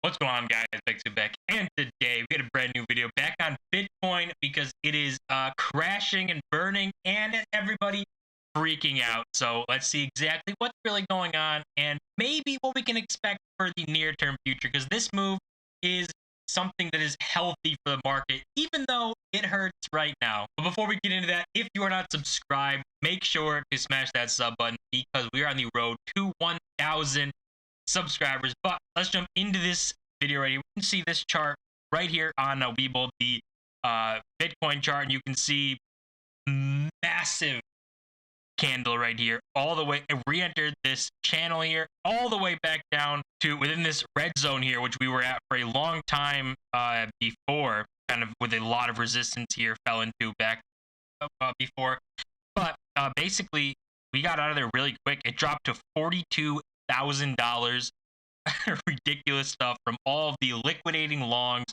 What's going on, guys? Bexio back, and today we got a brand new video back on Bitcoin because it is crashing and burning, and everybody freaking out. So let's see exactly what's really going on, and maybe what we can expect for the near-term future. Because this move is something that is healthy for the market, even though it hurts right now. But before we get into that, if you are not subscribed, make sure to smash that sub button because we are on the road to 1,000 subscribers. But let's jump into this video right here. We can see this chart right here on Webull, the Bitcoin chart, and you can see massive candle right here all the way. It re-entered this channel here all the way back down to within this red zone here, which we were at for a long time before, kind of with a lot of resistance here, fell into back before. But basically we got out of there really quick. It dropped to $42,000. Ridiculous stuff from all of the liquidating longs,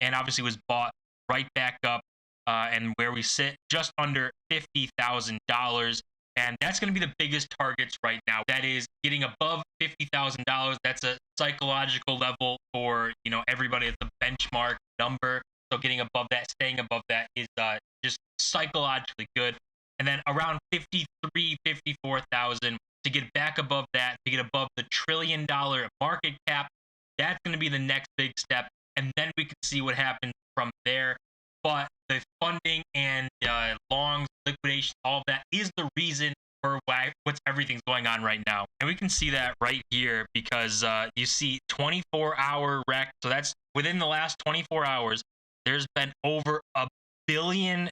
and obviously was bought right back up, and where we sit just under $50,000. And that's going to be the biggest targets right now. That is getting above $50,000. That's a psychological level for everybody. It's a benchmark number. So getting above that, staying above that is just psychologically good. And then around 53, 54,000 to get back above that, to get above the $1 trillion market cap. That's going to be the next big step, and then we can see what happens from there. But the funding and longs, liquidation, all of that is the reason for what's everything's going on right now. And we can see that right here because you see 24-hour rec. So that's within the last 24 hours, there's been over $1 billion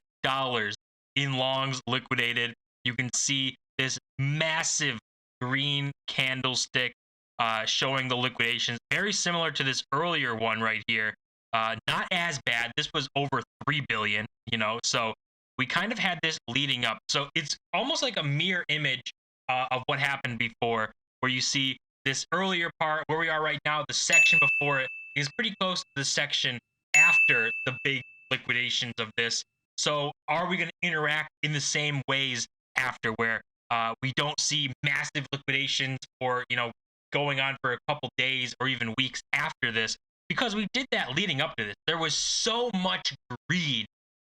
in longs liquidated. You can see this massive green candlestick showing the liquidations, very similar to this earlier one right here. Not as bad. This was over 3 billion, so we kind of had this leading up. So it's almost like a mirror image of what happened before, where you see this earlier part where we are right now. The section before it is pretty close to the section after the big liquidations of this. So are we going to interact in the same ways after, where we don't see massive liquidations or going on for a couple days or even weeks after this? Because we did that leading up to this. There was so much greed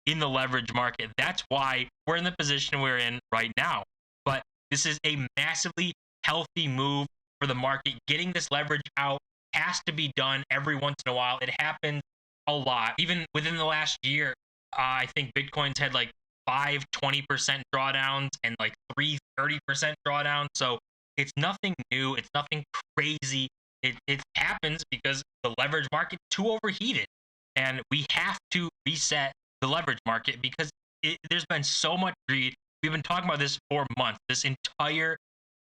in the leverage market. That's why we're in the position we're in right now. But this is a massively healthy move for the market. Getting this leverage out has to be done every once in a while. It happens a lot. Even within the last year, I think Bitcoin's had like 20% drawdowns and like 30% drawdowns. So it's nothing new. It's nothing crazy. It happens because the leverage market too overheated, and we have to reset the leverage market because there's been so much greed. We've been talking about this for months, this entire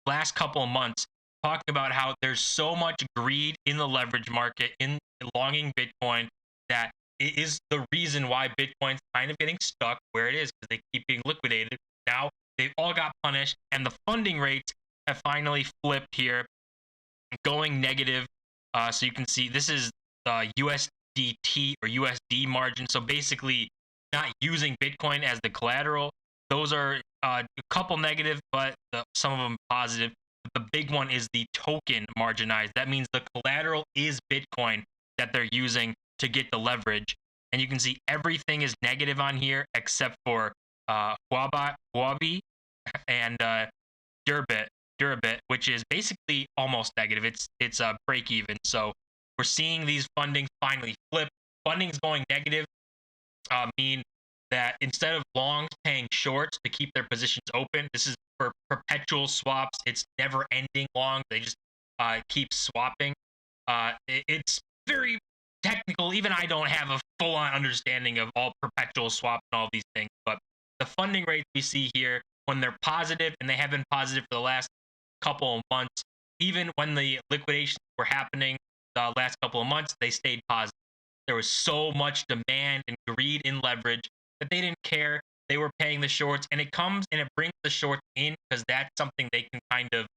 last couple of months, talking about how there's so much greed in the leverage market, in longing Bitcoin, that it is the reason why Bitcoin's kind of getting stuck where it is, because they keep being liquidated. Now they've all got punished, and the funding rates have finally flipped here, going negative. So you can see this is USDT or USD margin. So basically not using Bitcoin as the collateral. Those are a couple negative, but some of them positive. The big one is the token marginized. That means the collateral is Bitcoin that they're using to get the leverage. And you can see everything is negative on here except for Huobi and Durabit, which is basically almost negative. It's a break even. So we're seeing these fundings finally flip. Fundings going negative mean that instead of longs paying shorts to keep their positions open, this is for perpetual swaps. It's never ending long. They just keep swapping. It's very technical. Even I don't have a full-on understanding of all perpetual swaps and all these things. But the funding rates we see here, when they're positive, and they have been positive for the last couple of months, even when the liquidations were happening the last couple of months, they stayed positive. There was so much demand and greed in leverage that they didn't care. They were paying the shorts, and it comes and it brings the shorts in because that's something they can kind of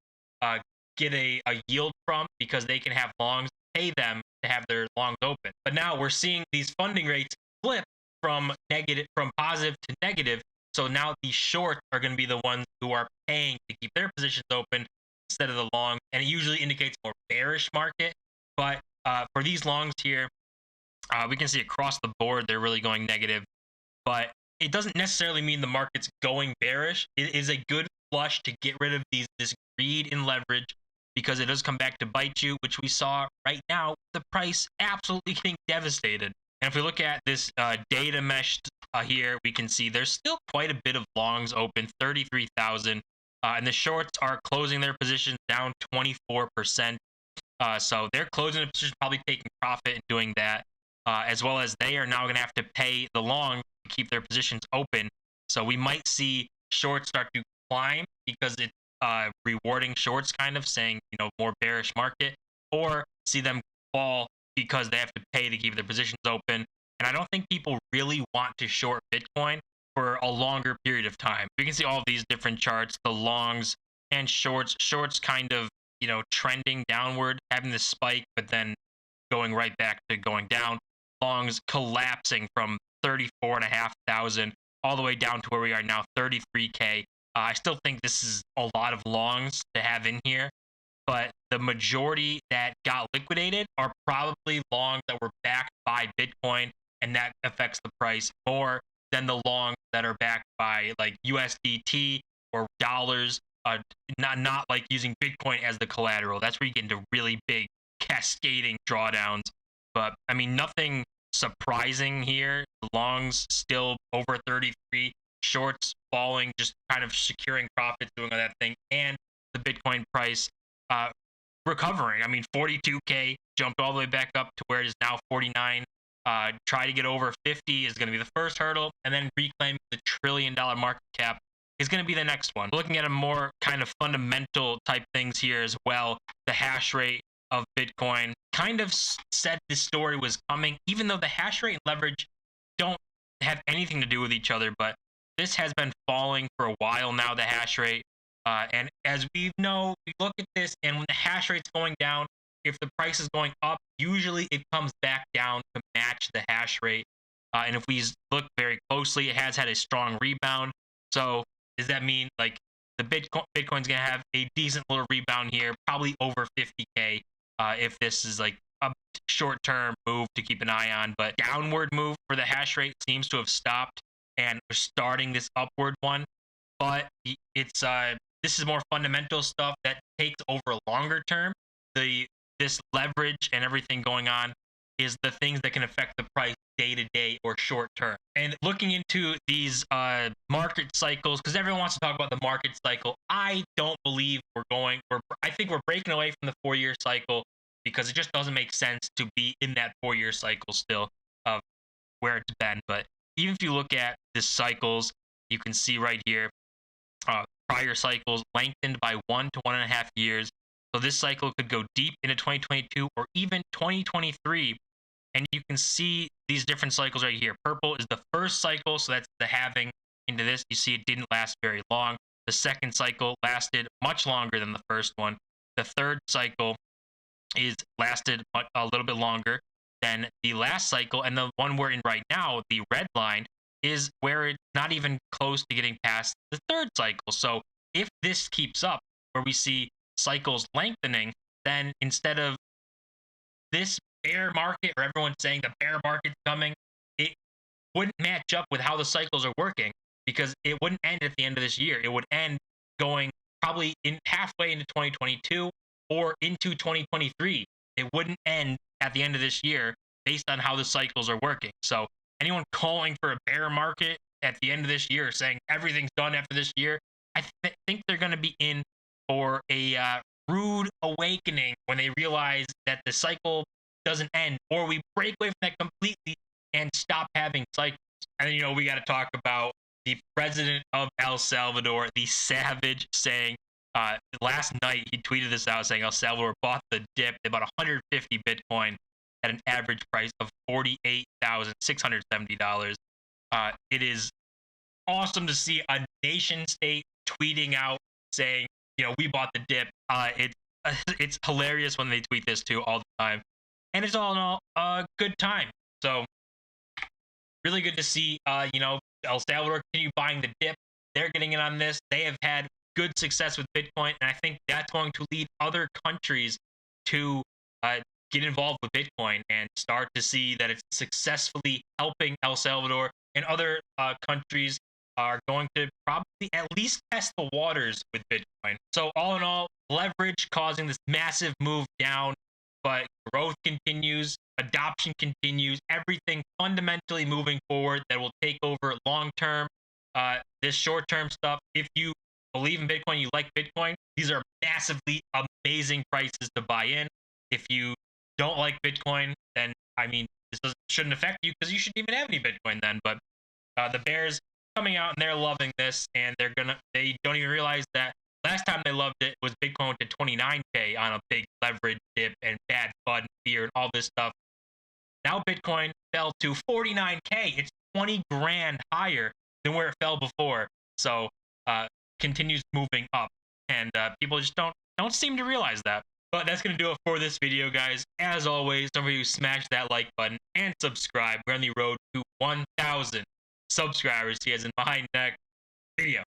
get a yield from, because they can have longs pay them to have their longs open. But now we're seeing these funding rates flip from positive to negative. So now the shorts are going to be the ones who are paying to keep their positions open instead of the long. And it usually indicates a more bearish market. But For these longs here, we can see across the board they're really going negative, but it doesn't necessarily mean the market's going bearish. It is a good flush to get rid of this greed and leverage, because it does come back to bite you, which we saw right now, the price absolutely getting devastated. And if we look at this data mesh here, we can see there's still quite a bit of longs open, 33,000, and the shorts are closing their positions down 24%. So they're closing the position, probably taking profit and doing that, as well as they are now going to have to pay the long to keep their positions open. So we might see shorts start to climb because it's rewarding shorts, kind of saying, more bearish market, or see them fall because they have to pay to keep their positions open. And I don't think people really want to short Bitcoin for a longer period of time. We can see all of these different charts, the longs and shorts kind of, trending downward, having this spike, but then going right back to going down. Longs collapsing from 34,500 all the way down to where we are now, 33K. I still think this is a lot of longs to have in here, but the majority that got liquidated are probably longs that were backed by Bitcoin, and that affects the price more than the longs that are backed by like USDT or dollars. Not like using Bitcoin as the collateral. That's where you get into really big cascading drawdowns. But I mean, nothing surprising here. The longs still over 33, shorts falling, just kind of securing profits, doing all that thing, and the Bitcoin price recovering. I mean, 42K jumped all the way back up to where it is now, 49. Try to get over 50 is going to be the first hurdle, and then reclaiming the $1 trillion market cap is going to be the next one. Looking at a more kind of fundamental type things here as well, the hash rate of Bitcoin kind of said this story was coming, even though the hash rate and leverage don't have anything to do with each other. But this has been falling for a while now, the hash rate. And as we know, we look at this, and when the hash rate's going down, if the price is going up, usually it comes back down to match the hash rate. And if we look very closely, it has had a strong rebound. So does that mean like the Bitcoin's gonna have a decent little rebound here, probably over 50K, if this is like a short-term move to keep an eye on? But downward move for the hash rate seems to have stopped, and we're starting this upward one. But it's this is more fundamental stuff that takes over a longer term. This leverage and everything going on is the things that can affect the price day to day or short term. And looking into these market cycles, because everyone wants to talk about the market cycle, I don't believe I think we're breaking away from the 4-year cycle, because it just doesn't make sense to be in that 4-year cycle still of where it's been. But even if you look at the cycles, you can see right here, prior cycles lengthened by 1 to 1.5 years. So this cycle could go deep into 2022 or even 2023. And you can see these different cycles right here. Purple is the first cycle, so that's the halving into this. You see it didn't last very long. The second cycle lasted much longer than the first one. The third cycle lasted a little bit longer than the last cycle. And the one we're in right now, the red line, is where it's not even close to getting past the third cycle. So if this keeps up, where we see cycles lengthening, then instead of this bear market, or everyone's saying the bear market's coming, it wouldn't match up with how the cycles are working, because it wouldn't end at the end of this year. It would end going probably in halfway into 2022 or into 2023. It wouldn't end at the end of this year based on how the cycles are working. So anyone calling for a bear market at the end of this year, saying everything's done after this year, I think they're going to be in for a rude awakening when they realize that the cycle doesn't end, or we break away from that completely and stop having cycles. And we got to talk about the president of El Salvador, the savage, saying last night he tweeted this out, saying El Salvador bought the dip. They bought 150 Bitcoin at an average price of $48,670. It is awesome to see a nation state tweeting out saying, we bought the dip. It's hilarious when they tweet this too all the time, and it's all in all a good time. So really good to see El Salvador continue buying the dip. They're getting in on this. They have had good success with Bitcoin, and I think that's going to lead other countries to get involved with Bitcoin and start to see that it's successfully helping El Salvador, and other countries are going to probably at least test the waters with Bitcoin. So all in all, leverage causing this massive move down, but growth continues, adoption continues, everything fundamentally moving forward that will take over long term. This short term stuff, if you believe in Bitcoin, you like Bitcoin, these are massively amazing prices to buy in. If you don't like Bitcoin, then I mean, shouldn't affect you because you shouldn't even have any Bitcoin then. But the bears coming out and they're loving this, and they don't even realize that last time they loved it was Bitcoin went to 29K on a big leverage dip and bad FUD fear and all this stuff. Now Bitcoin fell to 49K. It's 20 grand higher than where it fell before. So continues moving up, and people just don't seem to realize that. But that's going to do it for this video, guys. As always, don't forget to smash that like button and subscribe. We're on the road to 1,000 subscribers. See you guys in my next video.